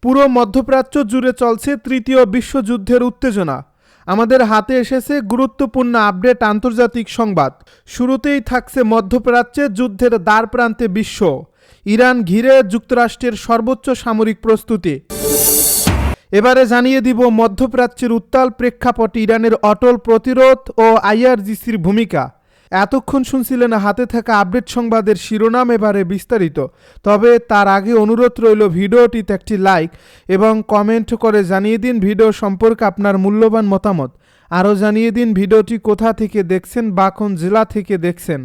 পুরো মধ্যপ্রাচ্য জুড়ে চলছে তৃতীয় বিশ্বযুদ্ধের উত্তেজনা। আমাদের হাতে এসেছে গুরুত্বপূর্ণ আপডেট আন্তর্জাতিক সংবাদ। শুরুতেই থাকছে মধ্যপ্রাচ্যে যুদ্ধের দ্বারপ্রান্তে বিশ্ব। ইরান ঘিরে যুক্তরাষ্ট্রের সর্বোচ্চ সামরিক প্রস্তুতি। এবারে জানিয়ে দিব মধ্যপ্রাচ্যের উত্তাল প্রেক্ষাপটে ইরানের অটল প্রতিরোধ ও আইআরজিসির ভূমিকা। এতক্ষণ শুনছিলেন হাতে থাকা আপডেট সংবাদের শিরোনাম, এবারে বিস্তারিত। তবে তার আগে অনুরোধ রইল ভিডিওটিতে একটি লাইক এবং কমেন্ট করে জানিয়ে দিন ভিডিও সম্পর্কে আপনার মূল্যবান মতামত। আরও জানিয়ে দিন ভিডিওটি কোথা থেকে দেখছেন বা কোন জেলা থেকে দেখছেন।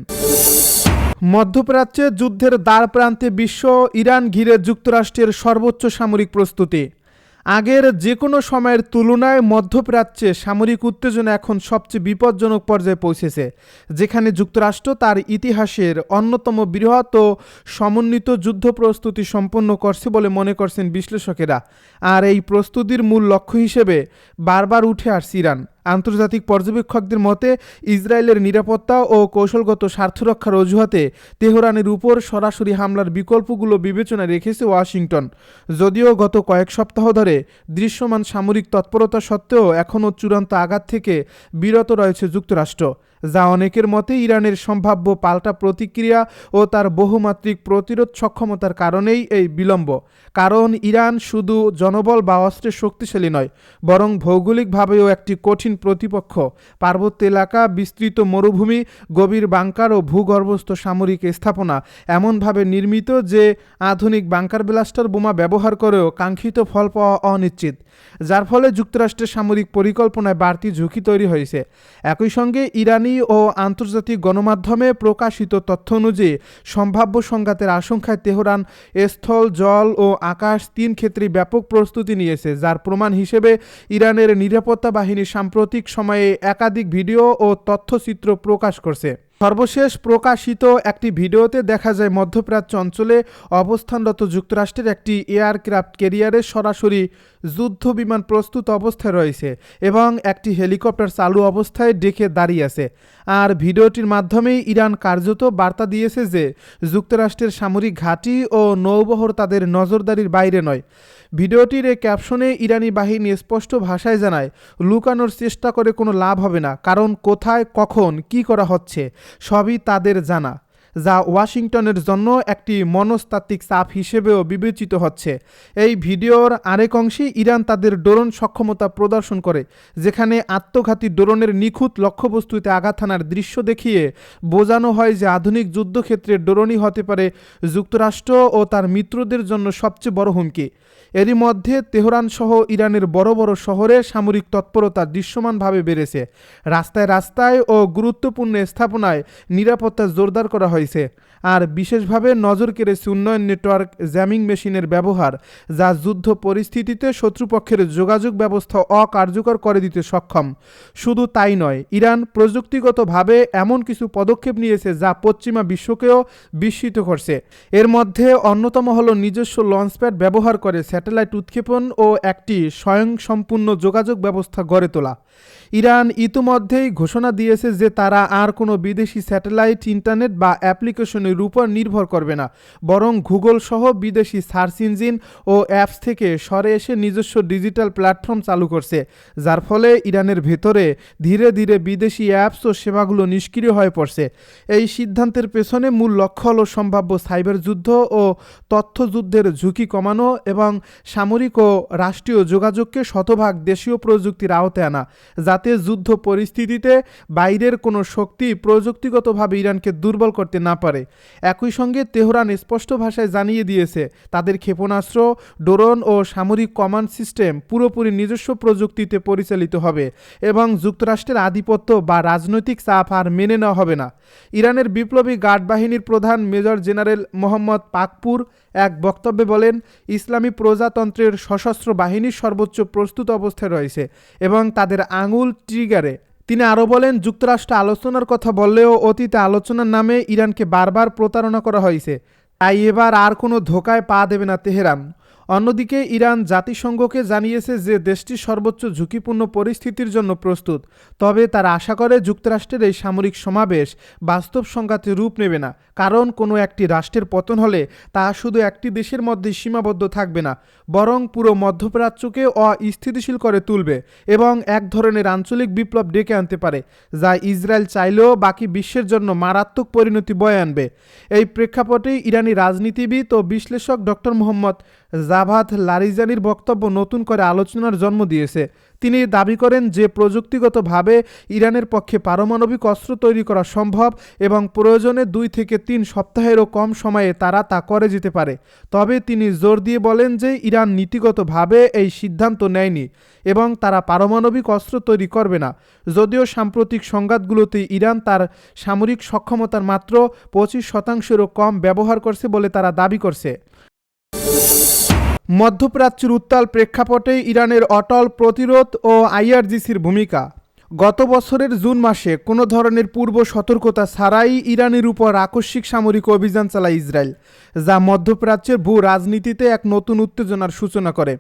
মধ্যপ্রাচ্যে যুদ্ধের দ্বারপ্রান্তে বিশ্ব, ইরান ঘিরে যুক্তরাষ্ট্রের সর্বোচ্চ সামরিক প্রস্তুতি। আগের যে কোনো সময়ের তুলনায় মধ্যপ্রাচ্যে সামরিক উত্তেজনা এখন সবচেয়ে বিপজ্জনক পর্যায়ে পৌঁছেছে, যেখানে যুক্তরাষ্ট্র তার ইতিহাসের অন্যতম বৃহৎ ও সমন্বিত যুদ্ধ প্রস্তুতি সম্পন্ন করছে বলে মনে করছেন বিশ্লেষকেরা। আর এই প্রস্তুতির মূল লক্ষ্য হিসেবে বারবার উঠে আসছে ইরান। আন্তর্জাতিক পর্যবেক্ষকদের মতে ইসরায়েলের নিরাপত্তা ও কৌশলগত স্বার্থরক্ষার অজুহাতে তেহরানের উপর সরাসরি হামলার বিকল্পগুলো বিবেচনায় রেখেছে ওয়াশিংটন। যদিও গত কয়েক সপ্তাহ ধরে দৃশ্যমান সামরিক তৎপরতা সত্ত্বেও এখনও চূড়ান্ত আঘাত থেকে বিরত রয়েছে যুক্তরাষ্ট্র, যা অনেকের মতে ইরানের সম্ভাব্য পাল্টা প্রতিক্রিয়া ও তার বহুমাত্রিক প্রতিরোধ সক্ষমতার কারণেই এই বিলম্ব। কারণ ইরান শুধু জনবল বা অস্ত্রে শক্তিশালী নয়, বরং ভৌগোলিকভাবেও একটি কঠিন প্রতিপক্ষ। পার্বত্য এলাকা, বিস্তৃত মরুভূমি, গভীর বাংকার ও ভূগর্ভস্থ সামরিক স্থাপনা এমনভাবে নির্মিত যে আধুনিক বাংকার ব্লাস্টার বোমা ব্যবহার করেও কাঙ্ক্ষিত ফল পাওয়া অনিশ্চিত, যার ফলে যুক্তরাষ্ট্রের সামরিক পরিকল্পনায় বাড়তি ঝুঁকি তৈরি হয়েছে। একই সঙ্গে ইরানি ও আন্তর্জাতিক গণমাধ্যমে প্রকাশিত তথ্য অনুযায়ী সম্ভাব্য সংঘাতের আশঙ্কায় তেহরান স্থল, জল ও আকাশ তিন ক্ষেত্রেই ব্যাপক প্রস্তুতি নিয়েছে, যার প্রমাণ হিসেবে ইরানের নিরাপত্তা বাহিনী সাম্প্রতিক সময়ে একাধিক ভিডিও ও তথ্যচিত্র প্রকাশ করছে। সর্বশেষ প্রকাশিত একটি ভিডিওতে দেখা যায় মধ্যপ্রাচ্য অঞ্চলে অবস্থানরত যুক্তরাষ্ট্রের একটি এয়ারক্রাফট ক্যারিয়ারে সরাসরি যুদ্ধ বিমান প্রস্তুত অবস্থায় রয়েছে এবং একটি হেলিকপ্টার চালু অবস্থায় ডেকে দাঁড়িয়ে আছে। আর ভিডিওটির মাধ্যমেই ইরান কার্যত বার্তা দিয়েছে যে যুক্তরাষ্ট্রের সামরিক ঘাঁটি ও নৌবহর তাদের নজরদারির বাইরে নয়। ভিডিওটির এই ক্যাপশনে ইরানি বাহিনী স্পষ্ট ভাষায় জানায়, লুকানোর চেষ্টা করে কোনো লাভ হবে না, কারণ কোথায়, কখন, কি করা হচ্ছে সবই তাদের জানা, যা ওয়াশিংটনের জন্য একটি মনস্তাত্ত্বিক চাপ হিসেবেও বিবেচিত হচ্ছে। এই ভিডিওর আরেক অংশে ইরান তাদের ড্রোন সক্ষমতা প্রদর্শন করে, যেখানে আত্মঘাতী ড্রোনের নিখুঁত লক্ষ্যবস্তুতে আঘাত হানার দৃশ্য দেখিয়ে বোঝানো হয় যে আধুনিক যুদ্ধক্ষেত্রে ড্রোনই হতে পারে যুক্তরাষ্ট্র ও তার মিত্রদের জন্য সবচেয়ে বড় হুমকি। এরই মধ্যে তেহরান সহ ইরানের বড় বড় শহরে সামরিক তৎপরতা দৃশ্যমানভাবে বেড়েছে। রাস্তায় রাস্তায় ও গুরুত্বপূর্ণ স্থাপনায় নিরাপত্তা জোরদার করা হয়েছে। আর বিশেষভাবে নজর কেড়েছে উন্নয়ন নেটওয়ার্ক জ্যামিং মেশিনের ব্যবহার, যা যুদ্ধ পরিস্থিতিতে শত্রুপক্ষের যোগাযোগ ব্যবস্থা অকার্যকর করে দিতে সক্ষম। শুধু তাই নয়, ইরান প্রযুক্তিগতভাবে এমন কিছু পদক্ষেপ নিয়েছে যা পশ্চিমা বিশ্বকেও বিস্মিত করছে। এর মধ্যে অন্যতম হল নিজস্ব লঞ্চপ্যাড ব্যবহার করে স্যাটেলাইট উৎক্ষেপণ ও একটি স্বয়ংসম্পূর্ণ যোগাযোগ ব্যবস্থা গড়ে তোলা। ইরান ইতিমধ্যেই ঘোষণা দিয়েছে যে তারা আর কোনো বিদেশি স্যাটেলাইট, ইন্টারনেট বা অ্যাপ্লিকেশনের উপর নির্ভর করবে না, বরং গুগল সহ বিদেশি সার্চ ইঞ্জিন ও অ্যাপস থেকে সরে এসে নিজস্ব ডিজিটাল প্ল্যাটফর্ম চালু করছে, যার ফলে ইরানের ভেতরে ধীরে ধীরে বিদেশি অ্যাপস ও সেবাগুলো নিষ্ক্রিয় হয়ে পড়ছে। এই সিদ্ধান্তের পেছনে মূল লক্ষ্য হল সম্ভাব্য সাইবার যুদ্ধ ও তথ্যযুদ্ধের ঝুঁকি কমানো এবং সামরিক ও রাষ্ট্রীয় যোগাযোগকে শতভাগ দেশীয় প্রযুক্তির আওতায় আনা, যাতে যুদ্ধ পরিস্থিতিতে বাইরের কোনো শক্তি প্রযুক্তিগতভাবে ইরানকে দুর্বল করতে না পারে। একই সঙ্গে তেহরান স্পষ্ট ভাষায় জানিয়ে দিয়েছে তাদের ক্ষেপণাস্ত্র, ড্রোন ও সামরিক কমান্ড সিস্টেম পুরোপুরি নিজস্ব প্রযুক্তিতে পরিচালিত হবে এবং যুক্তরাষ্ট্রের আধিপত্য বা রাজনৈতিক চাপ আর মেনে নেওয়া হবে না। ইরানের বিপ্লবী গার্ড বাহিনীর প্রধান মেজর জেনারেল মোহাম্মদ পাকপুর এক বক্তব্যে বলেন, ইসলামী প্রজাতন্ত্রের সশস্ত্র বাহিনী সর্বোচ্চ প্রস্তুত অবস্থায় রয়েছে এবং তাদের আঙুল ট্রিগারে। তিনি আরও বলেন, যুক্তরাষ্ট্র আলোচনার কথা বললেও অতীতে আলোচনার নামে ইরানকে বারবার প্রতারণা করা হয়েছে, তাই এবার আর কোনো ধোঁকায় পা দেবে না তেহরান। অন্যদিকে ইরান জাতিসংঘকে জানিয়েছে যে দেশটি সর্বোচ্চ ঝুঁকিপূর্ণ পরিস্থিতির জন্য প্রস্তুত, তবে তারা আশা করে যুক্তরাষ্ট্রের এই সামরিক সমাবেশ বাস্তব সংঘাতে রূপ নেবে না, কারণ কোনো একটি রাষ্ট্রের পতন হলে তা শুধু একটি দেশের মধ্যে সীমাবদ্ধ থাকবে না, বরং পুরো মধ্যপ্রাচ্যকে অস্থিতিশীল করে তুলবে এবং এক ধরনের আঞ্চলিক বিপ্লব ডেকে আনতে পারে, যা ইসরায়েল চাইলেও বাকি বিশ্বের জন্য মারাত্মক পরিণতি বয়ে আনবে। এই প্রেক্ষাপটে ইরানি রাজনীতিবিদ ও বিশ্লেষক ডক্টর মোহাম্মদ জাভাদ লারিজানির বক্তব্য নতুন করে আলোচনার জন্ম দিয়েছে। তিনি দাবি করেন যে প্রযুক্তিগতভাবে ইরানের পক্ষে পারমাণবিক অস্ত্র তৈরি করা সম্ভব এবং প্রয়োজনে 2 থেকে 3 সপ্তাহেরও কম সময়ে তারা তা করে যেতে পারে। তবে তিনি জোর দিয়ে বলেন যে ইরান নীতিগতভাবে এই সিদ্ধান্ত নেয়নি এবং তারা পারমাণবিক অস্ত্র তৈরি করবে না, যদিও সাম্প্রতিক সংঘাতগুলোতে ইরান তার সামরিক সক্ষমতার মাত্র 25%-এরও কম ব্যবহার করছে বলে তারা দাবি করছে। মধ্যপ্রাচ্যের উত্তাল প্রেক্ষাপটে ইরানের অটল প্রতিরোধ ও আইআরজিসির ভূমিকা। গত বছরের জুন মাসে কোনো ধরনের পূর্ব সতর্কতা ছাড়াই ইরানের উপর আকস্মিক সামরিক অভিযান চালায় ইসরায়েল, যা মধ্যপ্রাচ্যের ভূ রাজনীতিতে এক নতুন উত্তেজনার সূচনা করে।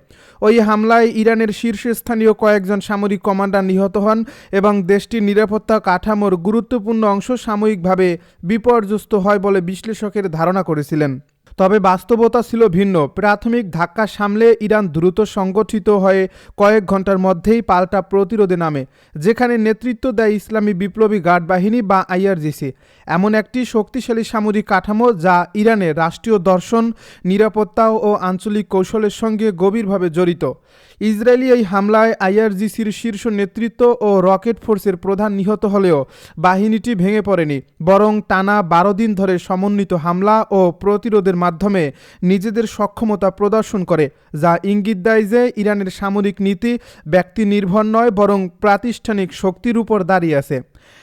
ওই হামলায় ইরানের শীর্ষস্থানীয় কয়েকজন সামরিক কমান্ডার নিহত হন এবং দেশটির নিরাপত্তা কাঠামোর গুরুত্বপূর্ণ অংশ সাময়িকভাবে বিপর্যস্ত হয় বলে বিশ্লেষকের ধারণা করেছিলেন। তবে বাস্তবতা ছিল ভিন্ন। প্রাথমিক ধাক্কা সামলে ইরান দ্রুত সংগঠিত হয়ে কয়েক ঘন্টার মধ্যেই পাল্টা প্রতিরোধে নামে, যেখানে নেতৃত্ব দেয় ইসলামী বিপ্লবী গার্ড বাহিনী বা আইআরজিসি, এমন একটি শক্তিশালী সামরিক কাঠামো যা ইরানের রাষ্ট্রীয় দর্শন, নিরাপত্তা ও আঞ্চলিক কৌশলের সঙ্গে গভীরভাবে জড়িত। ইসরায়েলি এই হামলায় আইআরজিসির শীর্ষ নেতৃত্ব ও রকেট ফোর্সের প্রধান নিহত হলেও বাহিনীটি ভেঙে পড়েনি, বরং টানা 12 দিন ধরে সমন্বিত হামলা ও প্রতিরোধের মাধ্যমে নিজেদের সক্ষমতা প্রদর্শন করে, যা ইঙ্গিত দেয় যে ইরানের সামরিক নীতি ব্যক্তি নির্ভর নয় বরং প্রাতিষ্ঠানিক শক্তির উপর দাঁড়িয়ে আছে।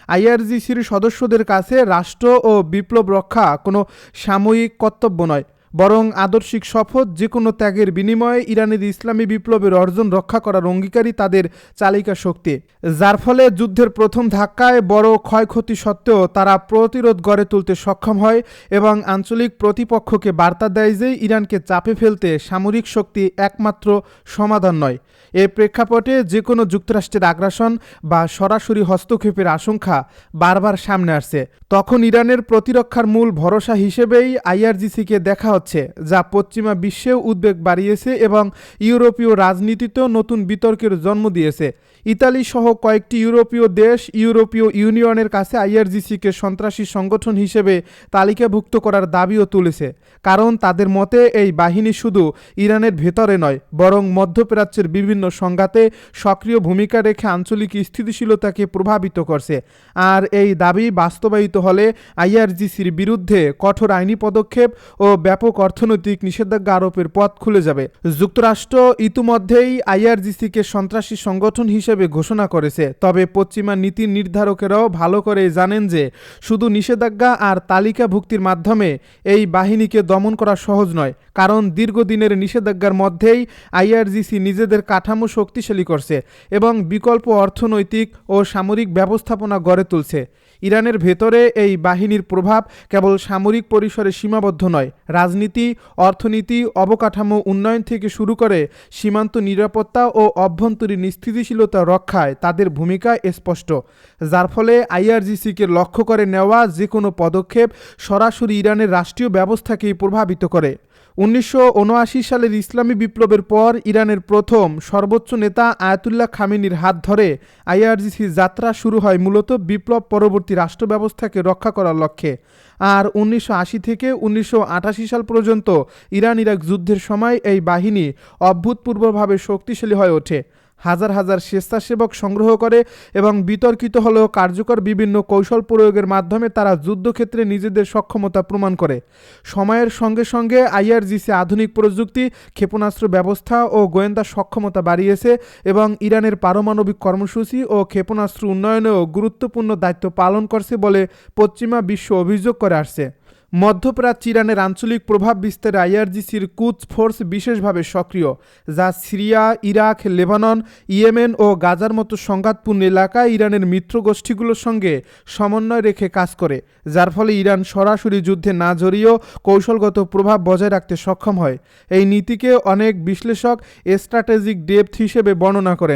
আইআরজিসির সদস্যদের কাছে রাষ্ট্র ও বিপ্লব রক্ষা কোনো সাময়িক কর্তব্য নয়, বরং আদর্শিক শপথ, যে কোনো ত্যাগের বিনিময়ে ইরানের ইসলামী বিপ্লবের অর্জন রক্ষা করার অঙ্গীকারী তাদের চালিকা শক্তি, যার ফলে যুদ্ধের প্রথম ধাক্কায় বড় ক্ষয়ক্ষতি সত্ত্বেও তারা প্রতিরোধ গড়ে তুলতে সক্ষম হয় এবং আঞ্চলিক প্রতিপক্ষকে বার্তা দেয় যে ইরানকে চাপে ফেলতে সামরিক শক্তি একমাত্র সমাধান নয়। এর প্রেক্ষাপটে যে কোনো যুক্তরাষ্ট্রের আগ্রাসন বা সরাসরি হস্তক্ষেপের আশঙ্কা বারবার সামনে আসছে। তখন ইরানের প্রতিরক্ষার মূল ভরসা হিসেবেই আইআরজিসিকে দেখা হচ্ছে, যা পশ্চিমা বিশ্বেও উদ্বেগ বাড়িয়েছে এবং ইউরোপীয় রাজনীতিতেও নতুন বিতর্কের জন্ম দিয়েছে। ইতালি সহ কয়েকটি ইউরোপীয় দেশ ইউরোপীয় ইউনিয়নের কাছে আইআরজিসিকে সন্ত্রাসী সংগঠন হিসেবে তালিকাভুক্ত করার দাবিও তুলেছে, কারণ তাদের মতে এই বাহিনী শুধু ইরানের ভেতরে নয় বরং মধ্যপ্রাচ্যের বিভিন্ন সংঘাতে সক্রিয় ভূমিকা রেখে আঞ্চলিক স্থিতিশীলতাকে প্রভাবিত করছে। আর এই দাবি বাস্তবায়িত হলে আইআরজিসির বিরুদ্ধে কঠোর আইনি পদক্ষেপ ও ব্যাপক অর্থনৈতিক নিষেধাজ্ঞা আরোপের পথ খুলে যাবে। যুক্তরাষ্ট্র ইতিমধ্যেই আইআরজিসিকে সন্ত্রাসী সংগঠন হিসেবে ঘোষণা করেছে, তবে পশ্চিমা নীতি নির্ধারকেরাও ভালো করে জানেন যে শুধু নিষেধাজ্ঞা আর তালিকাভুক্তির মাধ্যমে এই বাহিনীকে দমন করা সহজ নয়, কারণ দীর্ঘদিনের নিষেধাজ্ঞার মধ্যেই আইআরজিসি নিজেদের কাঠামো শক্তিশালী করছে এবং বিকল্প অর্থনৈতিক ও সামরিক ব্যবস্থাপনা গড়ে তুলছে। ইরানের ভেতরে এই বাহিনীর প্রভাব কেবল সামরিক পরিসরে সীমাবদ্ধ নয়, রাজনীতি, অর্থনীতি, অবকাঠামো উন্নয়ন থেকে শুরু করে সীমান্ত নিরাপত্তা ও অভ্যন্তরীণ স্থিতিশীলতা রক্ষায় তাদের ভূমিকা স্পষ্ট, যার ফলে আইআরজিসিকে লক্ষ্য করে নেওয়া যে কোনো পদক্ষেপ সরাসরি ইরানের রাষ্ট্রীয় ব্যবস্থাকেই প্রভাবিত করে। 1979 সালের ইসলামী বিপ্লবের পর ইরানের প্রথম সর্বোচ্চ নেতা আয়াতুল্লাহ খামেনির হাত ধরে আইআরজিসির যাত্রা শুরু হয় মূলত বিপ্লব পরবর্তী রাষ্ট্র ব্যবস্থাকে রক্ষা করার লক্ষ্যে। আর 1980 থেকে 1988 সাল পর্যন্ত ইরান ইরাক যুদ্ধের সময় এই বাহিনী অভূতপূর্বভাবে শক্তিশালী হয়ে ওঠে। হাজার হাজার স্বেচ্ছাসেবক সংগ্রহ করে এবং বিতর্কিত হলেও কার্যকর বিভিন্ন কৌশল প্রয়োগের মাধ্যমে তারা যুদ্ধক্ষেত্রে নিজেদের সক্ষমতা প্রমাণ করে। সময়ের সঙ্গে সঙ্গে আইআরজিসি আধুনিক প্রযুক্তি, ক্ষেপণাস্ত্র ব্যবস্থা ও গোয়েন্দা সক্ষমতা বাড়িয়েছে এবং ইরানের পারমাণবিক কর্মসূচি ও ক্ষেপণাস্ত্র উন্নয়নেও গুরুত্বপূর্ণ দায়িত্ব পালন করছে বলে পশ্চিমা বিশ্ব অভিযোগ করে আসছে। মধ্যপ্রাচ্য ইরানের আঞ্চলিক প্রভাব বিস্তারে আইআরজিসির কুদস ফোর্স বিশেষভাবে সক্রিয়, যা সিরিয়া, ইরাক, লেবানন, ইয়েমেন ও গাজার মতো সংঘাতপূর্ণ এলাকায় ইরানের মিত্র গোষ্ঠীগুলোর সঙ্গে সমন্বয় রেখে কাজ করে, যার ফলে ইরান সরাসরি যুদ্ধে না জড়িয়েও কৌশলগত প্রভাব বজায় রাখতে সক্ষম হয়। এই নীতিকে অনেক বিশ্লেষক স্ট্র্যাটেজিক ডেপথ হিসেবে বর্ণনা করেন।